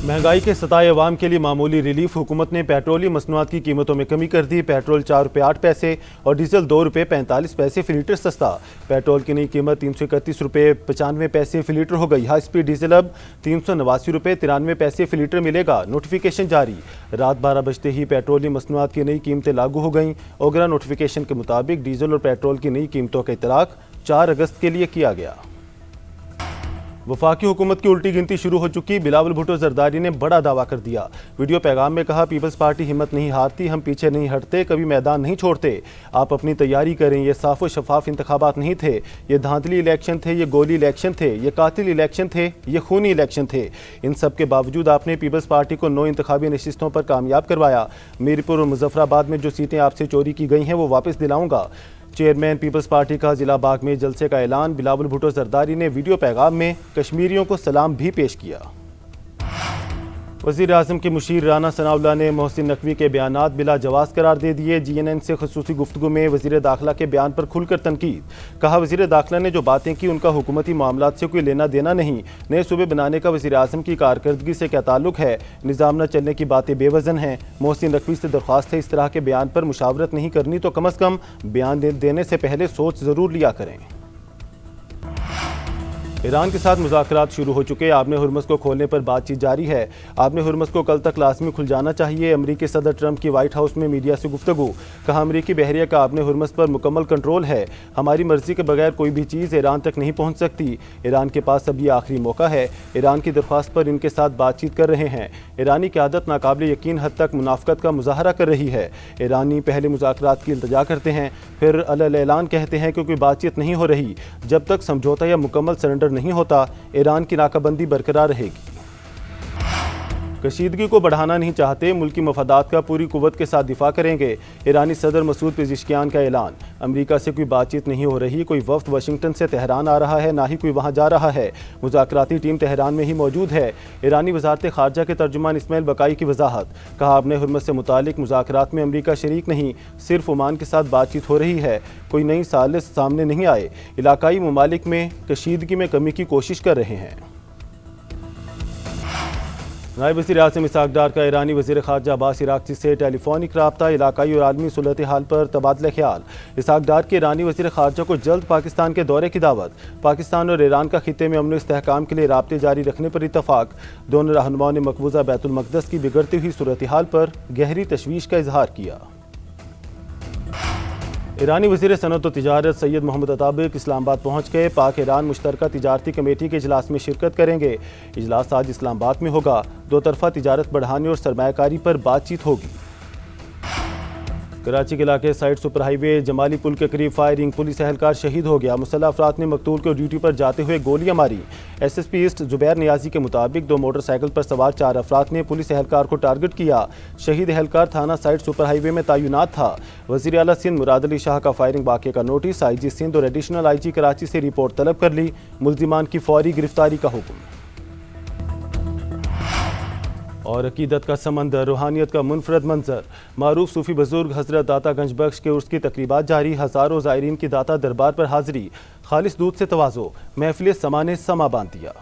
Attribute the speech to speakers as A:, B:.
A: महंगाई के सताए अवाम के लिए मामूली रिलीफ। हुकूमत ने पेट्रोलियम मसनूआत की कीमतों में कमी कर दी। पेट्रोल 4 रुपये 8 पैसे और डीजल 2 रुपये 45 पैसे फी लीटर सस्ता। पेट्रोल की नई कीमत 331 रुपये 95 पैसे फी लीटर हो गई। हाई स्पीड डीजल अब 389 रुपये 93 पैसे फी लीटर मिलेगा। नोटिफिकेशन जारी। रात 12 बजते ही पेट्रोलियम मसनूआत की नई कीमतें लागू हो गईं। ओगरा नोटिफिकेशन के मुताबिक डीजल और पेट्रोल की नई कीमतों का इतलाक 4 अगस्त के लिए किया गया। वफाकी हुकूमत की उल्टी गिनती शुरू हो चुकी। बिलावल भुट्टो जरदारी ने बड़ा दावा कर दिया। वीडियो पैगाम में कहा, पीपल्स पार्टी हिम्मत नहीं हारती, हम पीछे नहीं हटते, कभी मैदान नहीं छोड़ते। आप अपनी तैयारी करें। ये साफ और शफाफ इंतखाबात नहीं थे, ये धांधली इलेक्शन थे, ये गोली इलेक्शन थे, ये कातिल इलेक्शन थे, ये खूनी इलेक्शन थे। इन सब के बावजूद आपने पीपल्स पार्टी को 9 इंतखाबी नशिस्तों पर कामयाब करवाया। मीरपुर और मुजफ्फराबाद में जो सीटें आपसे चोरी की गई हैं वो वापस दिलाऊंगा। चेयरमैन पीपल्स पार्टी का जिला बाग में जलसे का ऐलान। बिलावल भुट्टो जरदारी ने वीडियो पैगाम में कश्मीरियों को सलाम भी पेश किया। वज़ीर आज़म के मुशीर राना सनाउल्लाह ने मोहसिन नकवी के बयानात बिला जवाज़ करार दे दिए। GNN से खसूसी गुफ्तगू में वज़ीर दाखिला के बयान पर खुलकर तनकीद। कहा, वज़ीर दाखिला ने जो बातें की उनका हुकूमती मामलात से कोई लेना देना नहीं। नए सूबे बनाने का वज़ीर आज़म की कारकर्दगी से क्या ताल्लुक है। निज़ाम न चलने की बातें बेवज़न हैं। मोहसिन नकवी से दरख्वास्त है, इस तरह के बयान पर मुशावरत नहीं करनी तो कम अज़ कम बयान देने से पहले सोच ज़रूर लिया करें। ईरान के साथ मुज़ाकरात शुरू हो चुके। आबने हुर्मुज़ को खोलने पर बातचीत जारी है। आबने हुर्मुज़ को कल तक लाजमी खुल जाना चाहिए। अमरीकी सदर ट्रंप की वाइट हाउस में मीडिया से गुफ्तगू। कहा, अमरीकी बहरिया का आबने हुर्मुज़ पर मुकम्मल कंट्रोल है। हमारी मर्जी के बगैर कोई भी चीज़ ईरान तक नहीं पहुँच सकती। ईरान के पास अब ये आखिरी मौका है। ईरान की दरख्वास्त पर इनके साथ बातचीत कर रहे हैं। ईरानी क़यादत नाकाबिल यकीन हद तक मुनाफ़कत का मुज़ाहरा कर रही है। ईरानी पहले मुज़ाकरात की इल्तिजा करते हैं, फिर अलल ऐलान कहते हैं कि कोई बातचीत नहीं हो रही। जब तक समझौता या मुकम्मल सरेंडर नहीं होता, ईरान की नाकाबंदी बरकरार रहेगी। कशीदगी को बढ़ाना नहीं चाहते, मुल्की मफादात का पूरी कुव्वत के साथ दिफा करेंगे। ईरानी सदर मसूद पेज़ेश्कियान का ऐलान। अमरीका से कोई बातचीत नहीं हो रही। कोई वफ्द वाशिंगटन से तेहरान आ रहा है, ना ही कोई वहाँ जा रहा है। मुज़ाकराती टीम तेहरान में ही मौजूद है। ईरानी वज़ारत ख़ारजा के तर्जुमान इस्माइल बकाई की वजाहत। कहा, आबने हुर्मुज़ से मुतालिक मुज़ाकरात में अमरीका शरीक नहीं, सिर्फ ओमान के साथ बातचीत हो रही है। कोई नई सालिस सामने नहीं आए। इलाकाई ममालिक में कशीदगी में कमी की कोशिश कर रहे हैं। नायब वज़ीर आज़म इसहाक़ डार का ईरानी वज़ीर ख़ारजा अब्बास अराग़ची से टेलीफोनिक रब्ता। इलाकाई और आलमी सूरत हाल पर तबादला ख्याल। इसहाक़ डार के ईरानी वज़ीर ख़ारजा को जल्द पाकिस्तान के दौरे की दावत। पाकिस्तान और ईरान का खित्ते में अमन व इस्तेहकाम के लिए राब्ते जारी रखने पर इत्तफ़ाक़। दोनों रहनुमाओं ने मकबूजा बैतुल मक़दस की बिगड़ती हुई सूरत हाल पर गहरी तशवीश का इजहार किया। ईरानी वज़ीर सनअत व तिजारत सैयद मोहम्मद अताबिक इस्लामाबाद पहुँच गए। पाक ईरान मुश्तरका तिजारती कमेटी के इजलास में शिरकत करेंगे। इजलास आज इस्लामाबाद में होगा। दो तरफ़ा तिजारत बढ़ाने और सरमायाकारी पर बातचीत होगी। कराची के इलाके साइड सुपर हाईवे जमाली पुल के करीब फायरिंग, पुलिस एहलकार शहीद हो गया। मुसल्लह अफराद ने मकतूल को ड्यूटी पर जाते हुए गोलियां मारी। SSP ईस्ट जुबैर नियाजी के मुताबिक 2 मोटरसाइकिल पर सवार 4 अफराद ने पुलिस एहलकार को टारगेट किया। शहीद एहलकार थाना साइड सुपर हाईवे में तैनात था। वज़ीर आला सिंध मुराद अली शाह का फायरिंग वाक़े का नोटिस। IG सिंध और एडिशनल IG कराची से रिपोर्ट तलब कर ली। मुल्जिमान की फौरी गिरफ्तारी का हुक्म। और अकीदत का समंदर, रूहानियत का मुनफरद मंजर। मारूफ सूफी बुजुर्ग हज़रत दाता गंज बख्श के उर्स की तकरीबात जारी। हज़ारों ज़ायरीन की दाता दरबार पर हाज़री। खालिस दूध से तवाज़ो, महफिल समा ने समा बांध दिया।